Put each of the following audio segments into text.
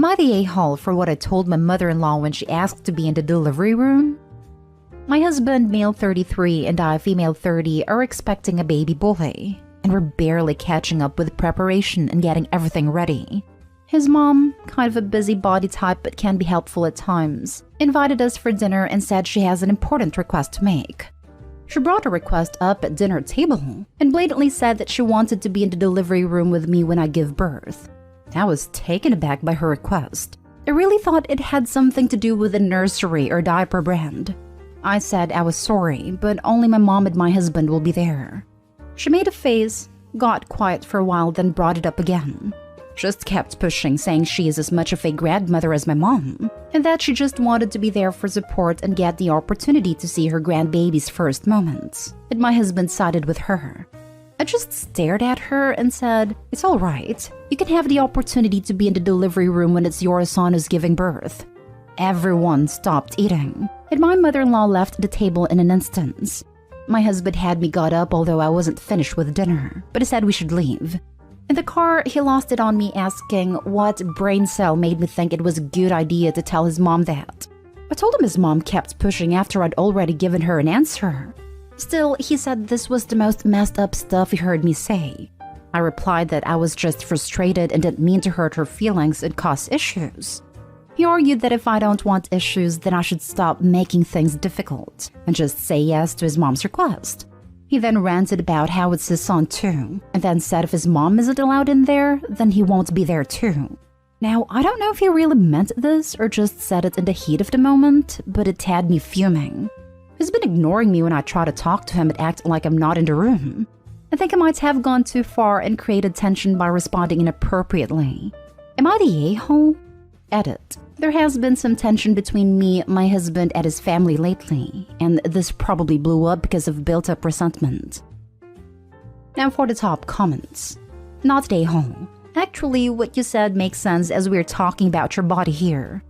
Am I the a-hole for what I told my mother-in-law when she asked to be in the delivery room? My husband, male 33, and I, female 30, are expecting a baby boy, and we're barely catching up with preparation and getting everything ready. His mom, kind of a busybody type but can be helpful at times, invited us for dinner and said she has an important request to make. She brought a request up at dinner table and blatantly said that she wanted to be in the delivery room with me when I give birth. I was taken aback by her request. I really thought it had something to do with a nursery or diaper brand. I said I was sorry, but only my mom and my husband will be there. She made a face, got quiet for a while, then brought it up again. Just kept pushing, saying she is as much of a grandmother as my mom, and that she just wanted to be there for support and get the opportunity to see her grandbaby's first moments. And my husband sided with her. I just stared at her and said, "It's all right. You can have the opportunity to be in the delivery room when it's your son who's giving birth." Everyone stopped eating, and my mother-in-law left the table in an instant. My husband had me got up, although I wasn't finished with dinner, but he said we should leave. In the car, he lost it on me asking what brain cell made me think it was a good idea to tell his mom that. I told him his mom kept pushing after I'd already given her an answer. Still, he said this was the most messed up stuff he heard me say. I replied that I was just frustrated and didn't mean to hurt her feelings and cause issues. He argued that if I don't want issues, then I should stop making things difficult and just say yes to his mom's request. He then ranted about how it's his son too, and then said if his mom isn't allowed in there, then he won't be there too. Now, I don't know if he really meant this or just said it in the heat of the moment, but it had me fuming. He's been ignoring me when I try to talk to him and act like I'm not in the room. I think I might have gone too far and created tension by responding inappropriately. Am I the a-hole? Edit. There has been some tension between me, my husband, and his family lately, and this probably blew up because of built-up resentment. Now for the top comments. Not the a-hole. Actually, what you said makes sense as we're talking about your body here.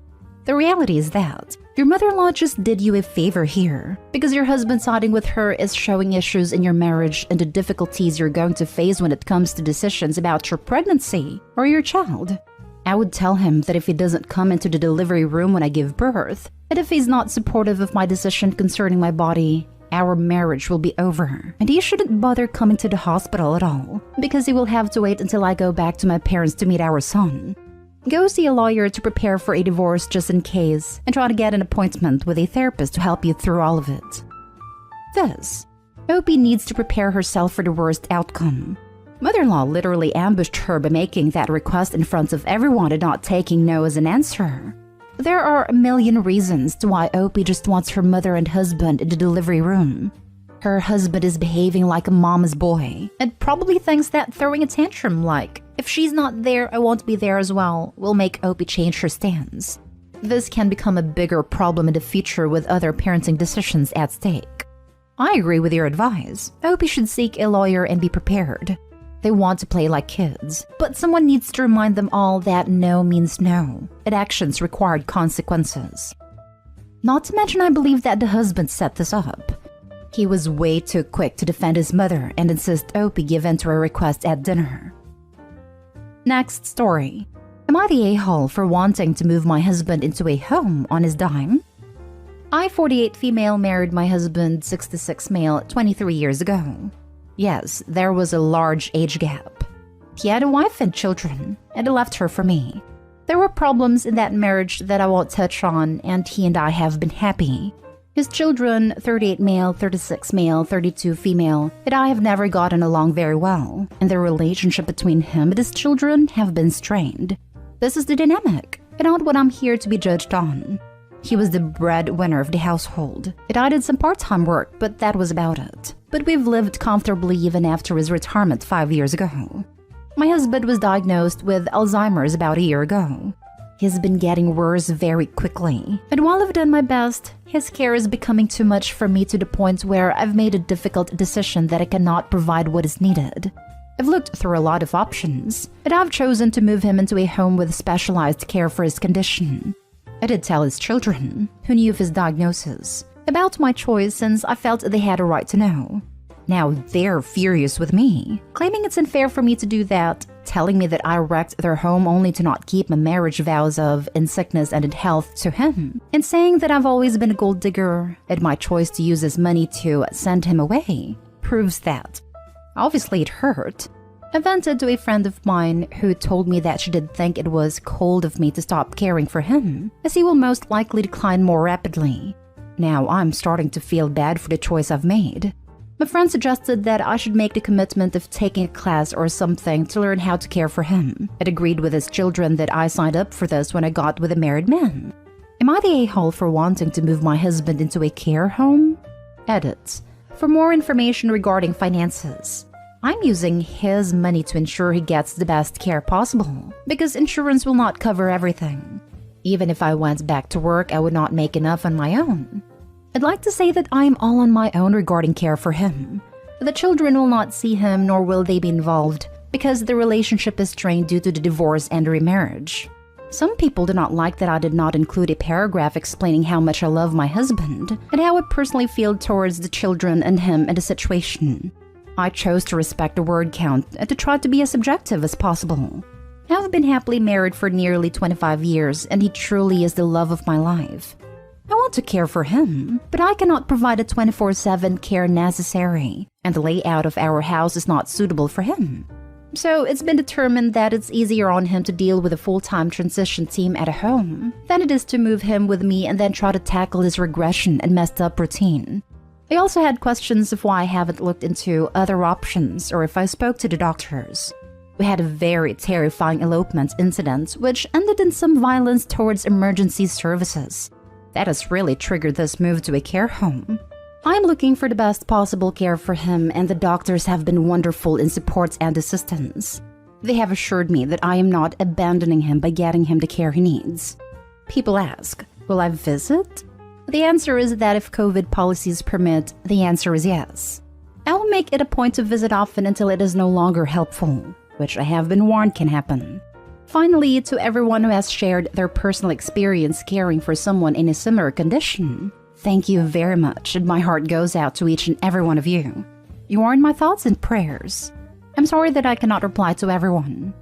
The reality is that your mother-in-law just did you a favor here, because your husband siding with her is showing issues in your marriage and the difficulties you're going to face when it comes to decisions about your pregnancy or your child. I would tell him that if he doesn't come into the delivery room when I give birth, and if he's not supportive of my decision concerning my body, our marriage will be over, and he shouldn't bother coming to the hospital at all, because he will have to wait until I go back to my parents to meet our son. Go see a lawyer to prepare for a divorce just in case, and try to get an appointment with a therapist to help you through all of it. This. Opie needs to prepare herself for the worst outcome. Mother-in-law literally ambushed her by making that request in front of everyone and not taking no as an answer. There are a million reasons to why Opie just wants her mother and husband in the delivery room. Her husband is behaving like a mama's boy and probably thinks that throwing a tantrum like, "If she's not there, I won't be there as well," will make Opie change her stance. This can become a bigger problem in the future with other parenting decisions at stake. I agree with your advice. Opie should seek a lawyer and be prepared. They want to play like kids, but someone needs to remind them all that no means no, and actions required consequences. Not to mention, I believe that the husband set this up. He was way too quick to defend his mother and insist Opie give in to her request at dinner. Next story. Am I the a-hole for wanting to move my husband into a home on his dime? I, 48 female, married my husband, 66 male, 23 years ago. Yes, there was a large age gap. He had a wife and children, and he left her for me. There were problems in that marriage that I won't touch on, and he and I have been happy. His children, 38 male, 36 male, 32 female, and I have never gotten along very well, and the relationship between him and his children have been strained. This is the dynamic, and not what I'm here to be judged on. He was the breadwinner of the household, and I did some part-time work, but that was about it. But we've lived comfortably even after his retirement 5 years ago. My husband was diagnosed with Alzheimer's about a year ago. He's been getting worse very quickly, and while I've done my best, his care is becoming too much for me to the point where I've made a difficult decision that I cannot provide what is needed. I've looked through a lot of options, and I've chosen to move him into a home with specialized care for his condition. I did tell his children, who knew of his diagnosis, about my choice since I felt they had a right to know. Now they're furious with me, claiming it's unfair for me to do that, telling me that I wrecked their home only to not keep my marriage vows of in sickness and in health to him, and saying that I've always been a gold digger and my choice to use his money to send him away proves that. Obviously it hurt. I vented to a friend of mine who told me that she did think it was cold of me to stop caring for him, as he will most likely decline more rapidly. Now I'm starting to feel bad for the choice I've made. My friend suggested that I should make the commitment of taking a class or something to learn how to care for him. It agreed with his children that I signed up for this when I got with a married man. Am I the a-hole for wanting to move my husband into a care home? Edit. For more information regarding finances, I'm using his money to ensure he gets the best care possible, because insurance will not cover everything. Even if I went back to work, I would not make enough on my own. I'd like to say that I'm all on my own regarding care for him. The children will not see him, nor will they be involved, because the relationship is strained due to the divorce and remarriage. Some people do not like that I did not include a paragraph explaining how much I love my husband and how I personally feel towards the children and him and the situation. I chose to respect the word count and to try to be as objective as possible. I've been happily married for nearly 25 years, and he truly is the love of my life. I want to care for him, but I cannot provide the 24/7 care necessary, and the layout of our house is not suitable for him. So it's been determined that it's easier on him to deal with a full-time transition team at a home than it is to move him with me and then try to tackle his regression and messed up routine. I also had questions of why I haven't looked into other options or if I spoke to the doctors. We had a very terrifying elopement incident which ended in some violence towards emergency services. That has really triggered this move to a care home. I'm looking for the best possible care for him, and the doctors have been wonderful in support and assistance. They have assured me that I am not abandoning him by getting him the care he needs. People ask, will I visit? The answer is that if COVID policies permit, the answer is yes. I will make it a point to visit often until it is no longer helpful, which I have been warned can happen. Finally, to everyone who has shared their personal experience caring for someone in a similar condition, thank you very much, and my heart goes out to each and every one of you. You are in my thoughts and prayers. I'm sorry that I cannot reply to everyone.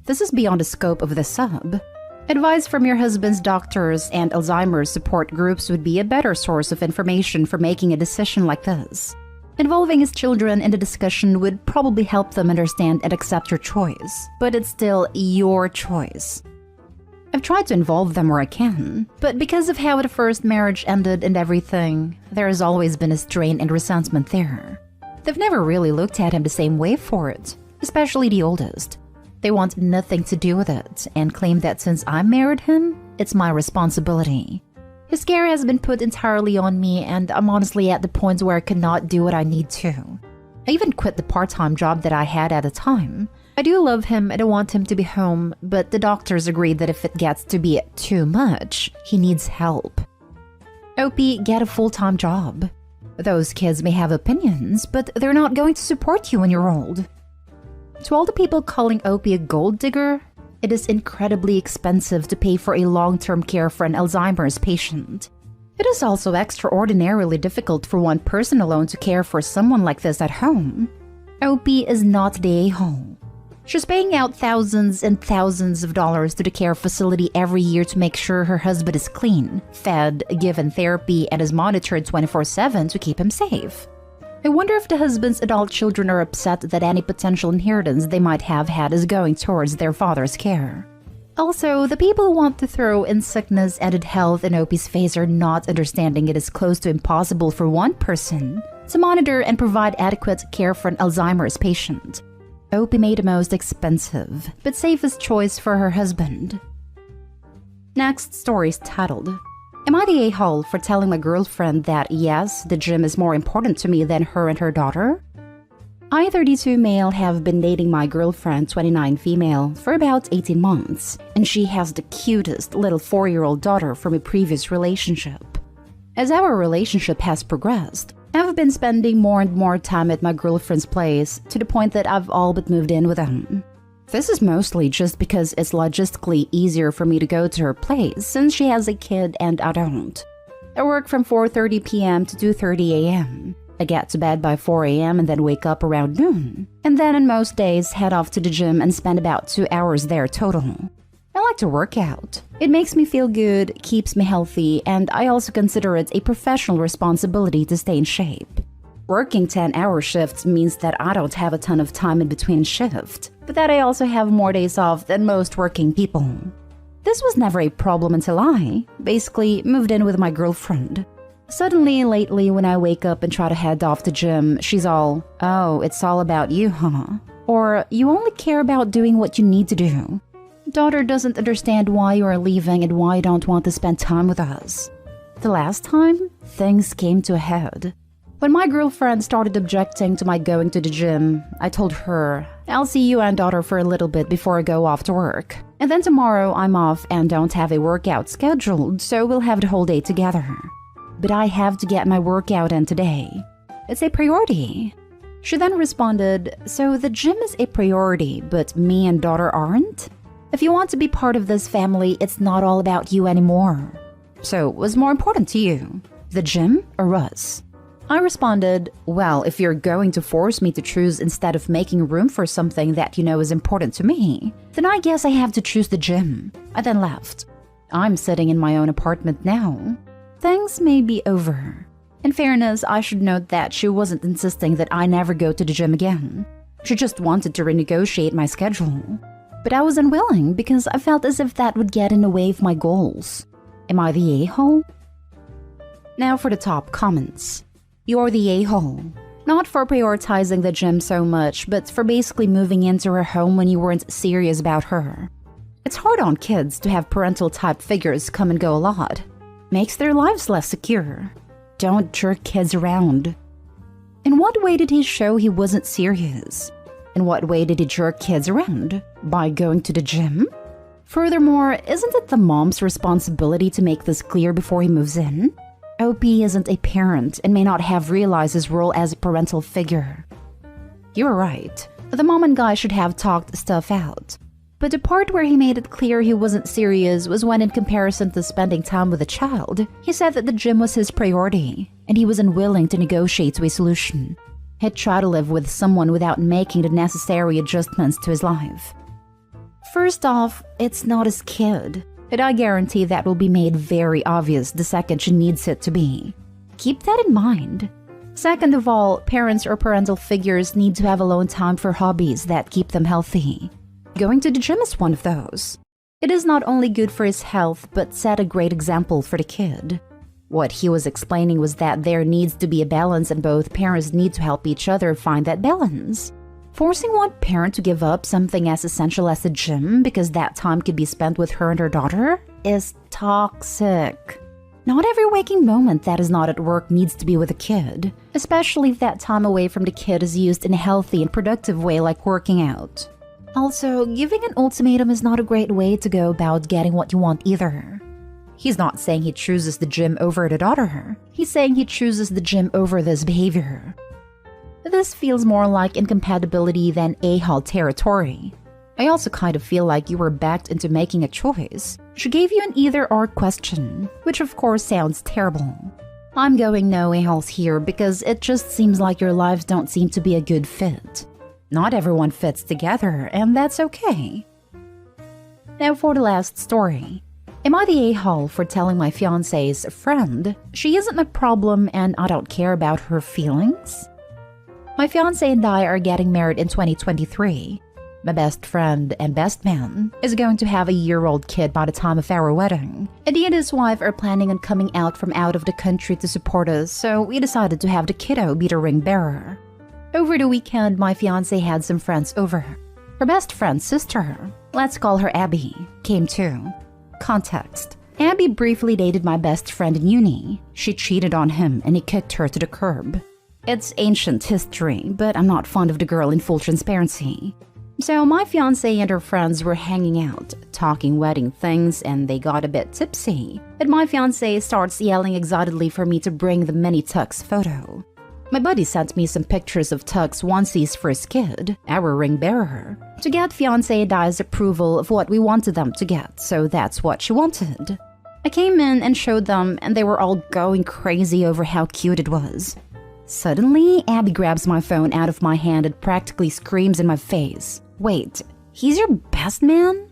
This is beyond the scope of the sub. Advice from your husband's doctors and Alzheimer's support groups would be a better source of information for making a decision like this. Involving his children in the discussion would probably help them understand and accept your choice, but it's still your choice. I've tried to involve them where I can, but because of how the first marriage ended and everything, there has always been a strain and resentment there. They've never really looked at him the same way for it, especially the oldest. They want nothing to do with it and claim that since I married him, it's my responsibility. His care has been put entirely on me, and I'm honestly at the point where I cannot do what I need to. I even quit the part-time job that I had at the time. I do love him and I want him to be home, but the doctors agreed that if it gets to be too much, he needs help. Opie, get a full-time job. Those kids may have opinions, but they're not going to support you when you're old. To all the people calling Opie a gold digger, it is incredibly expensive to pay for a long-term care for an Alzheimer's patient. It is also extraordinarily difficult for one person alone to care for someone like this at home. Opie is not the a-hole. She's paying out thousands and thousands of dollars to the care facility every year to make sure her husband is clean, fed, given therapy, and is monitored 24/7 to keep him safe. I wonder if the husband's adult children are upset that any potential inheritance they might have had is going towards their father's care. Also, the people who want to throw in sickness and health in Opie's face are not understanding it is close to impossible for one person to monitor and provide adequate care for an Alzheimer's patient. Opie made the most expensive but safest choice for her husband. Next story is titled, Am I the a-hole for telling my girlfriend that yes, the gym is more important to me than her and her daughter? I, 32 male, have been dating my girlfriend, 29 female, for about 18 months, and she has the cutest little 4-year-old daughter from a previous relationship. As our relationship has progressed, I've been spending more and more time at my girlfriend's place to the point that I've all but moved in with them. This is mostly just because it's logistically easier for me to go to her place since she has a kid and I don't. I work from 4:30 p.m. to 2:30 a.m. I get to bed by 4 a.m. and then wake up around noon. And then on most days, head off to the gym and spend about 2 hours there total. I like to work out. It makes me feel good, keeps me healthy, and I also consider it a professional responsibility to stay in shape. Working 10-hour shifts means that I don't have a ton of time in between shifts, but that I also have more days off than most working people. This was never a problem until I, basically, moved in with my girlfriend. Suddenly, lately, when I wake up and try to head off to gym, she's all, "Oh, it's all about you, huh?" Or, "You only care about doing what you need to do." Daughter doesn't understand why you are leaving and why you don't want to spend time with us. The last time, things came to a head. When my girlfriend started objecting to my going to the gym, I told her, "I'll see you and daughter for a little bit before I go off to work. And then tomorrow I'm off and don't have a workout scheduled, so we'll have the whole day together. But I have to get my workout in today. It's a priority." She then responded, "So the gym is a priority, but me and daughter aren't? If you want to be part of this family, it's not all about you anymore. So what's more important to you, the gym or us?" I responded, "Well, if you're going to force me to choose instead of making room for something that you know is important to me, then I guess I have to choose the gym." I then left. I'm sitting in my own apartment now. Things may be over. In fairness, I should note that she wasn't insisting that I never go to the gym again. She just wanted to renegotiate my schedule. But I was unwilling because I felt as if that would get in the way of my goals. Am I the a-hole? Now for the top comments. You're the a-hole. Not for prioritizing the gym so much, but for basically moving into her home when you weren't serious about her. It's hard on kids to have parental-type figures come and go a lot. Makes their lives less secure. Don't jerk kids around. In what way did he show he wasn't serious? In what way did he jerk kids around? By going to the gym? Furthermore, isn't it the mom's responsibility to make this clear before he moves in? OP isn't a parent and may not have realized his role as a parental figure. You're right. The mom and guy should have talked stuff out. But the part where he made it clear he wasn't serious was when, in comparison to spending time with a child, he said that the gym was his priority, and he was unwilling to negotiate to a solution. He'd try to live with someone without making the necessary adjustments to his life. First off, it's not his kid, and I guarantee that will be made very obvious the second she needs it to be. Keep that in mind. Second of all, parents or parental figures need to have alone time for hobbies that keep them healthy. Going to the gym is one of those. It is not only good for his health, but set a great example for the kid. What he was explaining was that there needs to be a balance and both parents need to help each other find that balance. Forcing one parent to give up something as essential as the gym because that time could be spent with her and her daughter is toxic. Not every waking moment that is not at work needs to be with a kid, especially if that time away from the kid is used in a healthy and productive way like working out. Also, giving an ultimatum is not a great way to go about getting what you want either. He's not saying he chooses the gym over the daughter. He's saying he chooses the gym over this behavior. This feels more like incompatibility than a-hole territory. I also kind of feel like you were backed into making a choice. She gave you an either-or question, which of course sounds terrible. I'm going no a-holes here because it just seems like your lives don't seem to be a good fit. Not everyone fits together, and that's okay. Now for the last story. Am I the a-hole for telling my fiancé's friend she isn't a problem and I don't care about her feelings? My fiancé and I are getting married in 2023. My best friend and best man is going to have a year-old kid by the time of our wedding, and he and his wife are planning on coming out from out of the country to support us, so we decided to have the kiddo be the ring bearer. Over the weekend, my fiancé had some friends over. Her best friend's sister, let's call her Abby, came too. Context. Abby briefly dated my best friend in uni. She cheated on him and he kicked her to the curb. It's ancient history, but I'm not fond of the girl in full transparency. So my fiancé and her friends were hanging out, talking wedding things, and they got a bit tipsy. And my fiancé starts yelling excitedly for me to bring the mini tux photo. My buddy sent me some pictures of tux onesies for his kid, our ring bearer, to get fiancé and I's approval of what we wanted them to get, so that's what she wanted. I came in and showed them, and they were all going crazy over how cute it was. Suddenly, Abby grabs my phone out of my hand and practically screams in my face. Wait, he's your best man?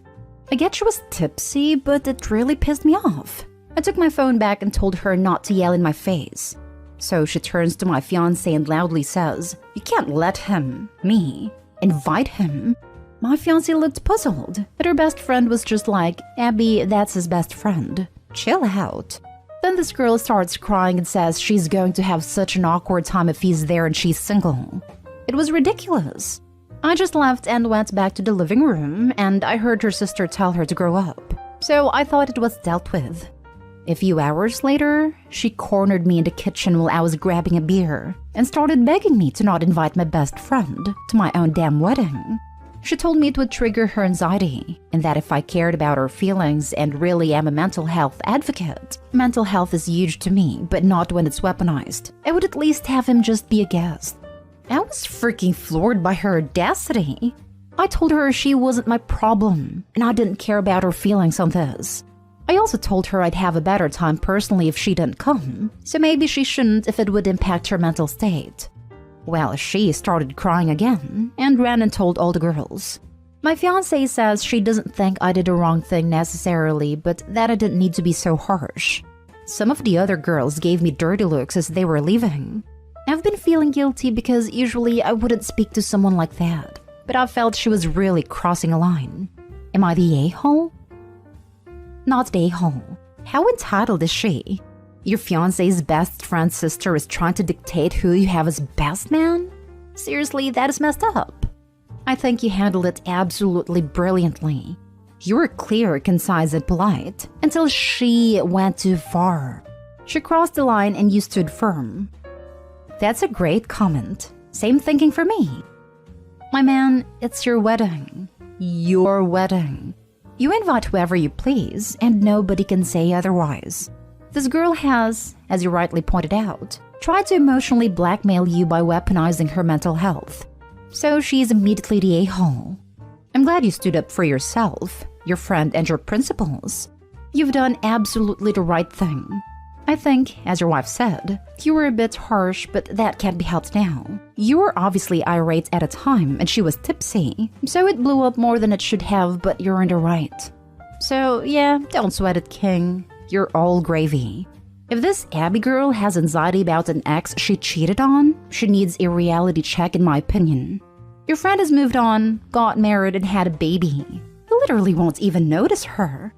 I get she was tipsy, but it really pissed me off. I took my phone back and told her not to yell in my face. So she turns to my fiancé and loudly says, "You can't let him, me, invite him." My fiancé looked puzzled, but her best friend was just like, "Abby, that's his best friend. Chill out." Then this girl starts crying and says she's going to have such an awkward time if he's there and she's single. It was ridiculous. I just left and went back to the living room, and I heard her sister tell her to grow up. So I thought it was dealt with. A few hours later, she cornered me in the kitchen while I was grabbing a beer and started begging me to not invite my best friend to my own damn wedding. She told me it would trigger her anxiety, and that if I cared about her feelings and really am a mental health advocate, mental health is huge to me, but not when it's weaponized, I would at least have him just be a guest. I was freaking floored by her audacity. I told her she wasn't my problem, and I didn't care about her feelings on this. I also told her I'd have a better time personally if she didn't come, so maybe she shouldn't if it would impact her mental state. Well, she started crying again and ran and told all the girls. My fiancé says she doesn't think I did the wrong thing necessarily, but that I didn't need to be so harsh. Some of the other girls gave me dirty looks as they were leaving. I've been feeling guilty because usually I wouldn't speak to someone like that, but I felt she was really crossing a line. Am I the a-hole? Not the a-hole. How entitled is she? Your fiancé's best friend's sister is trying to dictate who you have as best man? Seriously, that is messed up. I think you handled it absolutely brilliantly. You were clear, concise, and polite until she went too far. She crossed the line and you stood firm. That's a great comment. Same thinking for me. My man, it's your wedding. Your wedding. You invite whoever you please, and nobody can say otherwise. This girl has, as you rightly pointed out, tried to emotionally blackmail you by weaponizing her mental health. So she's immediately the a-hole. I'm glad you stood up for yourself, your friend, and your principles. You've done absolutely the right thing. I think, as your wife said, you were a bit harsh, but that can't be helped now. You were obviously irate at a time, and she was tipsy, so it blew up more than it should have, but you're in the right. So yeah, don't sweat it, King. You're all gravy. If this Abby girl has anxiety about an ex she cheated on, she needs a reality check in my opinion. Your friend has moved on, got married, and had a baby. You literally won't even notice her.